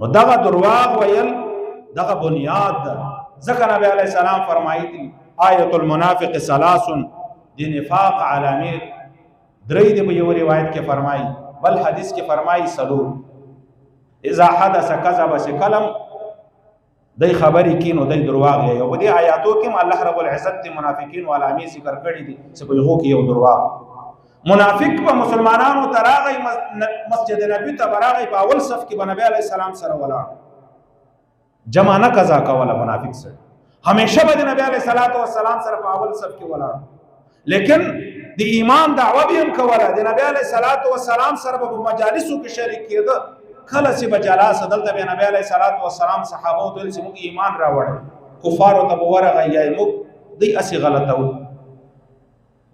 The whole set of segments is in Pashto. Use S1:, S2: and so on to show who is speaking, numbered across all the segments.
S1: نو دغه درواغ ویل دغه بنیاد ده. ځکه نبی علیه السلام فرمایي دي آیت المنافق ثلاث، د نفاق علامې درې دي په یو روایت کې فرمایي، بل حدیث کې فرمایي څلور. اذا حدث کذب، چې کلم دای خبرې کین او دای درواغ یې. او په دې آیاتو کې الله رب العزت د منافقین علامې ذکر کړي دي چې په هغو کې یو درواغ. منافق په مسلمانانو تراغی مسجد نبی ته براغی په اول صف کې نبی علیه السلام سره ولاړ، جمع نه قضا کوله منافق سره، همیشه به نبی علیه السلام سره په اول صف کې ولاړ، لیکن د ایمان دعوه به هم کوله. د نبی علیه السلام سره په مجالسو کې شریک کېده. کله چې به جلاس دلته به نبی علیه السلام صحابه ته ویل چې موږ ایمان راوړی، کفارو ته به ورغی یا موږ دوی اسې غلطه وو،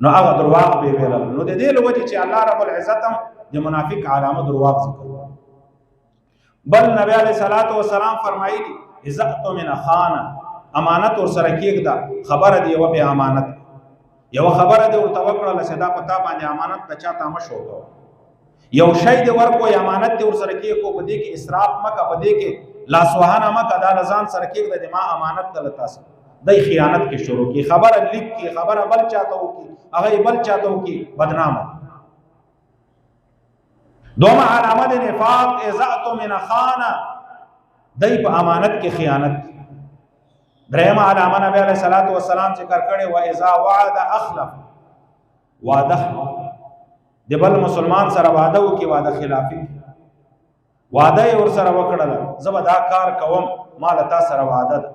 S1: نو هغه درواغ به ویلل. نو د دې له وجې چې الله رب العزت هم د منافق علامه درواغ ذکر کړي. بل نبی علیه السلام فرمایي اذا اؤتمن خان، امانت ورسره کېږده، خبره دی یوه بې امانت، یوه خبره دی ورته وکړله چې دا په تا باندې امانت د چا ته مه شوکوه، یو شی دی ورکوی امانت دی ورسره کېږو، په دې کې اسراف مکه، په دې کې لاسوهنه مکه، دا له ځان سره کېږده د ما امانت ده له تاسو. دی خیانت کې شروع کی، خبره لیک کی، خبره بل چاته وکي، هغه بل چاته وکي، بدنامه. دومه علامه د نفاق اذا اؤتمن خان، دی په امانت کې خیانت. درېمه علامه نبی علیه السلام ذکر کړي و اذا وعد اخلف، وعده د بل مسلمان سره وعده وکي، وعده خلافي، وعده یې ورسره وکړله زه به دا کار کوم، ما له تا سره وعده ده.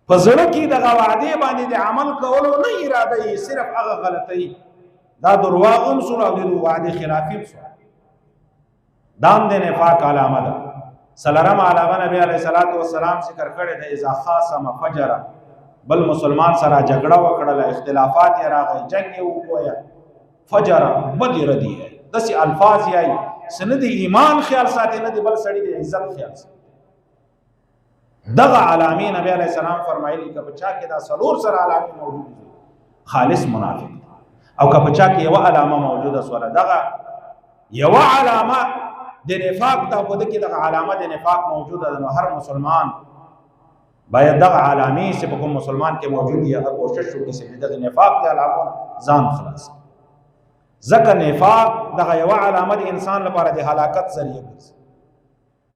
S1: په زړه کې دغه وعدې باندې د عمل کولو نه اراده یې، صرف هغه غلطۍ، دا درواغ هم سو او د وعدې خلافي هم سو. دا هم د نفاق علامه ده. څلورمه علامه نبی علیه السلام ذکر کړې ده اذا خاصم فجر، بل مسلمان سره جګړه وکړله، اختلافات یې راغی، جنګ یې وکویه، فجر بدې ردي یې داسې الفاظ یې چې نه د ایمان خیال ساتي، نه د بل سړي د عزت خیال ساتي. دغه علامې نبی علیه السلام فرمایلي که په چا کې دا څلور سره علامې موجود دي خالص منافق، او که په چا کې یوه علامه موجوده سوله، دغه یوه علامه د نفاق ته په ده کې دغه علامه د نفاق موجوده ده. نو هر مسلمان باید دغه علامې چې په کوم مسلمان کې موجود دي هغه کوشش وکړي چې دغه نفاق د علامو ځان خلاص. ځکه نفاق دغه یوه علامه د انسان لپاره د هلاکت ذریعه ګرځي.